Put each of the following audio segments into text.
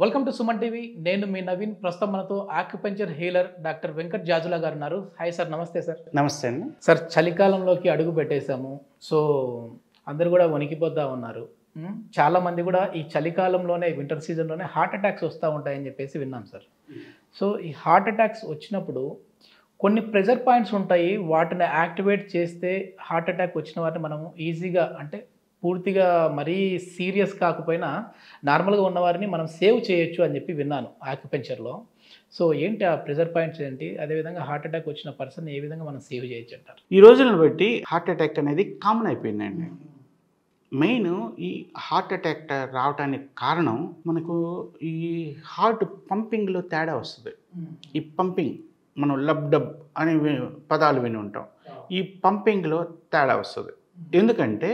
Welcome to Suman TV. నేను మీ నవీన్. ప్రస్తుతం మనతో acupuncture healer doctor Venkat Jajula గారు ఉన్నారు. హాయ్ సార్, నమస్తే సార్. నమస్తే అండి. సార్, చలికాలంలోకి అడుగు పెట్టేశాము. సో అందరూ కూడా వణికిపోతూ ఉన్నారు. చాలా మంది కూడా ఈ చలికాలంలోనే, వింటర్ సీజన్లోనే హార్ట్ అటాక్స్ వస్తూ ఉంటాయని చెప్పేసి విన్నాం సార్. సో ఈ హార్ట్ అటాక్స్ వచ్చినప్పుడు కొన్ని ప్రెజర్ పాయింట్స్ ఉంటాయి. వాటిని యాక్టివేట్ చేస్తే హార్ట్ అటాక్ వచ్చిన వాటిని మనము ఈజీగా, అంటే పూర్తిగా మరీ సీరియస్ కాకపోయినా నార్మల్గా ఉన్నవారిని మనం సేవ్ చేయొచ్చు అని చెప్పి విన్నాను ఆక్యుపెంచర్లో. సో ఏంటి ఆ ప్రెజర్ పాయింట్స్ ఏంటి? అదేవిధంగా హార్ట్ అటాక్ వచ్చిన పర్సన్ ఏ విధంగా మనం సేవ్ చేయొచ్చు అంటారు? ఈ రోజులను బట్టి హార్ట్ అటాక్ అనేది కామన్ అయిపోయిందండి. మెయిన్ ఈ హార్ట్ అటాక్ రావడానికి కారణం మనకు ఈ హార్ట్ పంపింగ్లో తేడా వస్తుంది. ఈ పంపింగ్ మనం లబ్ డబ్ అనే పదాలు విని ఉంటాం. ఈ పంపింగ్లో తేడా వస్తుంది. ఎందుకంటే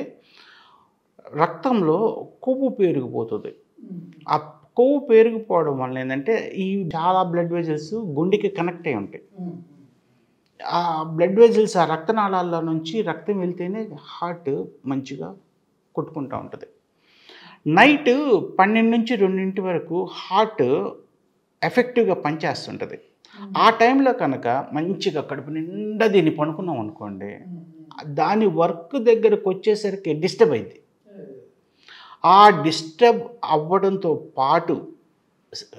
రక్తంలో కొవ్వు పేరుకుపోతుంది. ఆ కొవ్వు పేరుకుపోవడం వల్ల ఏంటంటే ఈ చాలా బ్లడ్ వెజల్స్ గుండెకి కనెక్ట్ అయి ఉంటాయి. ఆ బ్లడ్ వెజల్స్, ఆ రక్తనాళాల్లో నుంచి రక్తం వెళ్తేనే హార్ట్ మంచిగా కొట్టుకుంటూ ఉంటుంది. నైట్ 12 నుంచి 2 వరకు హార్ట్ ఎఫెక్టివ్గా పనిచేస్తుంటుంది. ఆ టైంలో కనుక మంచిగా కడుపు నిండా దీన్ని పనుకున్నాం అనుకోండి, దాని వర్క్ దగ్గరకు వచ్చేసరికి డిస్టర్బ్ అయింది. ఆ డిస్టర్బ్ అవ్వడంతో పాటు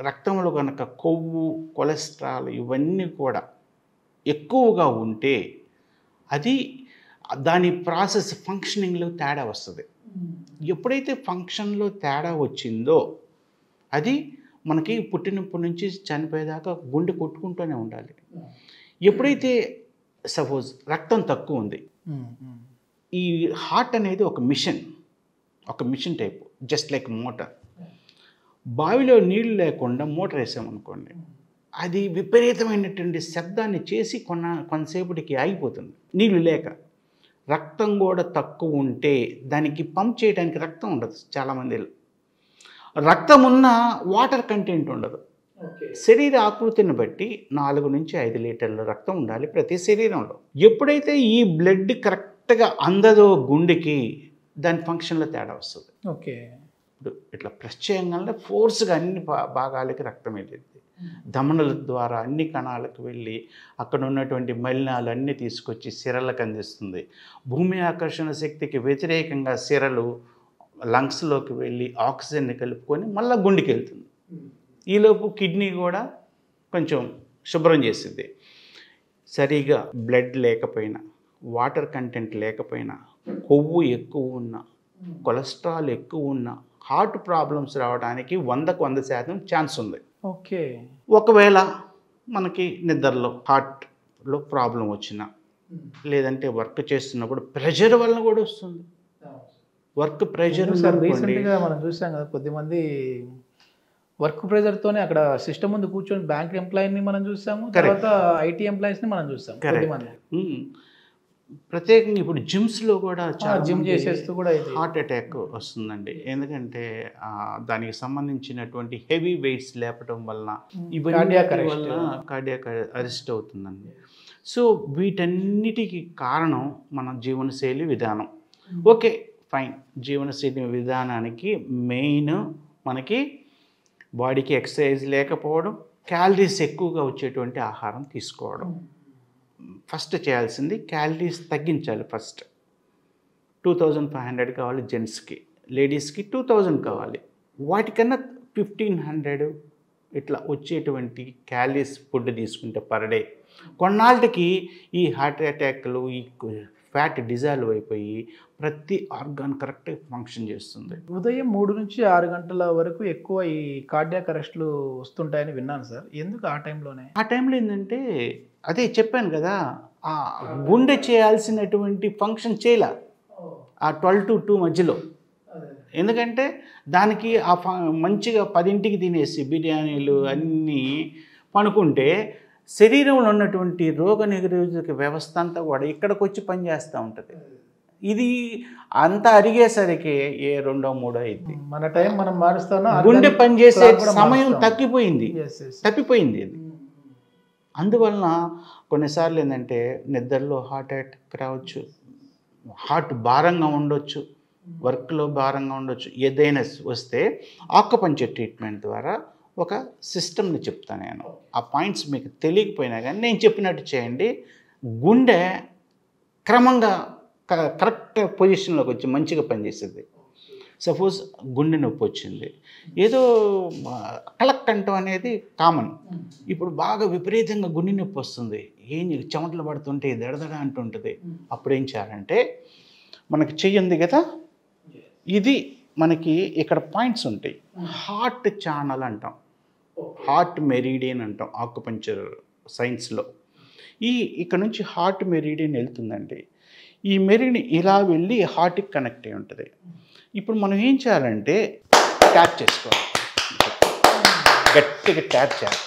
రక్తంలో కనుక కొవ్వు, కొలెస్ట్రాల్ ఇవన్నీ కూడా ఎక్కువగా ఉంటే అది దాని ప్రాసెస్ ఫంక్షనింగ్లో తేడా వస్తుంది. ఎప్పుడైతే ఫంక్షన్లో తేడా వచ్చిందో అది మనకి పుట్టినప్పటి నుంచి చనిపోయేదాకా గుండె కొట్టుకుంటూనే ఉండాలి. ఎప్పుడైతే సపోజ్ రక్తం తక్కువ ఉంది, ఈ హార్ట్ అనేది ఒక machine type, just like motor. బావిలో నీళ్ళు లేకుండా మోటార్ వేసామనుకోండి, అది విపరీతమైనటువంటి శబ్దాన్ని చేసి కొంతసేపటికి ఆగిపోతుంది. నీళ్ళు లేక రక్తం కూడా తక్కువ ఉంటే దానికి పంప్ చేయడానికి రక్తం ఉండదు. చాలామందిలో రక్తం ఉన్న వాటర్ కంటెంట్ ఉండదు. శరీర ఆకృతిని బట్టి 4 నుంచి 5 లీటర్ల రక్తం ఉండాలి ప్రతి శరీరంలో. ఎప్పుడైతే ఈ బ్లడ్ కరెక్ట్గా అందదో గుండెకి, దాని ఫంక్షన్లో తేడా వస్తుంది. ఓకే, ఇప్పుడు ఇట్లా ప్రెస్ చేయగానే ఫోర్స్గా అన్ని భాగాలకి రక్తం వెళ్ళింది. ధమనుల ద్వారా అన్ని కణాలకు వెళ్ళి అక్కడ ఉన్నటువంటి మలినాలు అన్నీ తీసుకొచ్చి సిరలకు అందిస్తుంది. భూమి ఆకర్షణ శక్తికి వ్యతిరేకంగా సిరలు లంగ్స్లోకి వెళ్ళి ఆక్సిజన్ని కలుపుకొని మళ్ళీ గుండెకి వెళ్తుంది. ఈలోపు కిడ్నీ కూడా కొంచెం శుభ్రం చేసింది. సరిగా బ్లడ్ లేకపోయినా, వాటర్ కంటెంట్ లేకపోయినా, కొవ్వు ఎక్కువ ఉన్నా, కొలెస్ట్రాల్ ఎక్కువ ఉన్నా హార్ట్ ప్రాబ్లమ్స్ రావడానికి 100% ఛాన్స్ ఉంది. ఓకే, ఒకవేళ మనకి నిద్రలో హార్ట్లో ప్రాబ్లం వచ్చినా, లేదంటే వర్క్ చేస్తున్నప్పుడు ప్రెషర్ వల్ల కూడా వస్తుంది. వర్క్ ప్రెషర్ రీసెంట్గా మనం చూసాం కదా, కొద్దిమంది వర్క్ ప్రెజర్తోనే అక్కడ సిస్టమ్ ముందు కూర్చొని బ్యాంక్ ఎంప్లాయీని మనం చూసాము, తర్వాత ఐటీ ఎంప్లాయీస్ని మనం చూసాం. ప్రత్యేకంగా ఇప్పుడు జిమ్స్లో కూడా చాలా జిమ్ చేసేస్తూ కూడా హార్ట్ అటాక్ వస్తుందండి. ఎందుకంటే దానికి సంబంధించినటువంటి హెవీ వెయిట్స్ లేపటం వలన, ఇవన్నీ వల్ల కార్డియాక్ అరెస్ట్ అవుతుందండి. సో వీటన్నిటికీ కారణం మన జీవనశైలి విధానం. Okay, fine. జీవనశైలి విధానానికి మెయిన్ మనకి బాడీకి ఎక్సర్సైజ్ లేకపోవడం, క్యాలరీస్ ఎక్కువగా వచ్చేటువంటి ఆహారం తీసుకోవడం. ఫస్ట్ చేయాల్సింది క్యాలరీస్ తగ్గించాలి. ఫస్ట్ 2500 కావాలి జెంట్స్కి, లేడీస్కి 2000 కావాలి. వాటికన్నా 1500 ఇట్లా వచ్చేటువంటి క్యాలరీస్ ఫుడ్ తీసుకుంటే పర్ డే, కొన్నాళ్ళకి ఈ హార్ట్ అటాక్లు, ఈ ఫ్యాట్ డిజాల్వ్ అయిపోయి ప్రతి ఆర్గాన్ కరెక్ట్గా ఫంక్షన్ చేస్తుంది. ఉదయం 3 నుంచి 6 గంటల వరకు ఎక్కువ ఈ కార్డియాక్ అరెస్టులు వస్తుంటాయని విన్నాను సార్. ఎందుకు ఆ టైంలోనే? ఆ టైంలో ఏంటంటే అదే చెప్పాను కదా, ఆ గుండె చేయాల్సినటువంటి ఫంక్షన్ చేయలే ఆ 12 to 2 మధ్యలో. ఎందుకంటే దానికి మంచిగా 10ంటికి తినేసి బిర్యానీలు అన్నీ పనుకుంటే శరీరంలో ఉన్నటువంటి రోగ నిరోధక వ్యవస్థ అంతా కూడా ఇక్కడికి వచ్చి పనిచేస్తూ ఉంటుంది. ఇది అంతా అరిగేసరికి 2, 3 అయింది. మన టైం మనం మారుస్తాను, గుండె పనిచేసే సమయం తప్పిపోయింది. అది అందువలన కొన్నిసార్లు ఏంటంటే నిద్రలో హార్ట్ అటాక్ రావచ్చు, హార్ట్ భారంగా ఉండొచ్చు, వర్క్లో భారంగా ఉండొచ్చు, ఏదైనా వస్తే ఆకుపంచర్ ట్రీట్మెంట్ ద్వారా ఒక సిస్టమ్ని చెప్తాను నేను. ఆ పాయింట్స్ మీకు తెలియకపోయినా కానీ నేను చెప్పినట్టు చేయండి, గుండె క్రమంగా కరెక్ట్ పొజిషన్లోకి వచ్చి మంచిగా పనిచేస్తుంది. సపోజ్ గుండె నొప్పి వచ్చింది, ఏదో కలెక్ట్ అంటం అనేది కామన్. ఇప్పుడు బాగా విపరీతంగా గుండె నొప్పి వస్తుంది, చెమటలు పడుతుంటే దడదడ అంటుంటుంది. అప్పుడు ఏం చేయాలంటే, మనకి చెయ్యింది కదా, ఇది మనకి ఇక్కడ పాయింట్స్ ఉంటాయి, హార్ట్ ఛానల్ అంటాం, హార్ట్ మెరీడియన్ అంటాం ఆకుపంచర్ సైన్స్లో. ఇక్కడ నుంచి హార్ట్ మెరీడియన్ వెళ్తుందండి. ఈ మెరీడియన్ ఇలా వెళ్ళి హార్ట్కి కనెక్ట్ అయి ఉంటుంది. ఇప్పుడు మనం ఏం చేయాలంటే ట్యాప్ చేసుకోవాలి, గట్టిగా ట్యాప్ చేయాలి.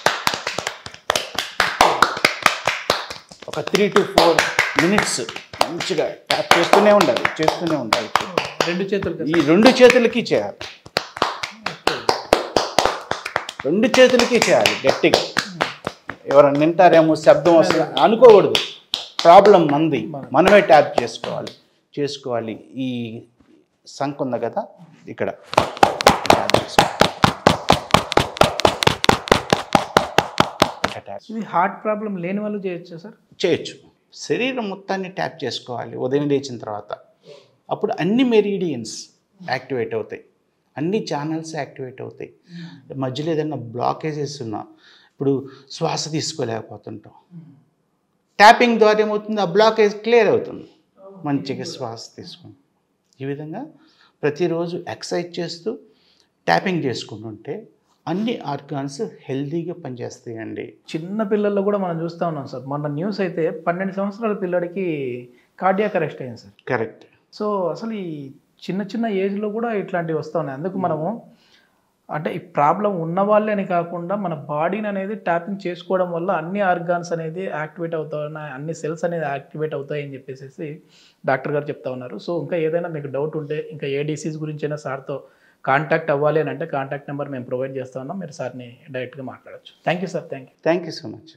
ఒక 3 to 4 minutes మంచిగా ట్యాప్ చేస్తూనే ఉండాలి. ఈ 2 చేతులకి చేయాలి, 2 చేతులకి చేయాలి గట్టిగా. ఎవరైనా వింటారేమో శబ్దం వస్తుంది అనుకోకూడదు, ప్రాబ్లం మంది, మనమే ట్యాప్ చేసుకోవాలి. ఈ సంక్ ఉంది కదా, ఇక్కడ ట్యాప్ చేసుకోవాలి. ఇది హార్ట్ ప్రాబ్లం లేని వాళ్ళు చేయొచ్చా సార్? చేయొచ్చు. శరీరం మొత్తాన్ని ట్యాప్ చేసుకోవాలి ఉదయం లేచిన తర్వాత. అప్పుడు అన్ని మెరీడియన్స్ యాక్టివేట్ అవుతాయి, అన్ని ఛానల్స్ యాక్టివేట్ అవుతాయి. మధ్యలో ఏదైనా బ్లాకేజెస్ ఉన్నా, ఇప్పుడు శ్వాస తీసుకోలేకపోతుంటాం, ట్యాపింగ్ ద్వారా ఏమవుతుంది, ఆ బ్లాకేజ్ క్లియర్ అవుతుంది, మంచిగా శ్వాస తీసుకుంటాం. ఈ విధంగా ప్రతిరోజు ఎక్సర్సైజ్ చేస్తూ ట్యాపింగ్ చేసుకుంటుంటే అన్ని ఆర్గాన్స్ హెల్తీగా పనిచేస్తాయండి. చిన్న పిల్లల్లో కూడా మనం చూస్తూ ఉన్నాం సార్. మొన్న న్యూస్ అయితే 12 సంవత్సరాల పిల్లడికి కార్డియాక్ అరెస్ట్ అయింది సార్. కరెక్ట్. సో అసలు ఈ చిన్న ఏజ్లో కూడా ఇట్లాంటివి వస్తూ ఉన్నాయి. అందుకు మనము అంటే ఈ ప్రాబ్లం ఉన్న వాళ్ళని కాకుండా మన బాడీని అనేది ట్యాపింగ్ చేసుకోవడం వల్ల అన్ని ఆర్గాన్స్ అనేది యాక్టివేట్ అవుతాయి, అన్ని సెల్స్ అనేది యాక్టివేట్ అవుతాయి అని చెప్పేసి డాక్టర్ గారు చెప్తా ఉన్నారు. సో ఇంకా ఏదైనా మీకు డౌట్ ఉంటే, ఇంకా ఏ డిసీజ్ గురించి అయినా సార్తో కాంటాక్ట్ అవ్వాలి అని అంటే కాంటాక్ట్ నెంబర్ మేము ప్రొవైడ్ చేస్తా ఉన్నాం, మీరు సార్ని డైరెక్ట్గా మాట్లాడచ్చు. Thank you sir. Thank you so much.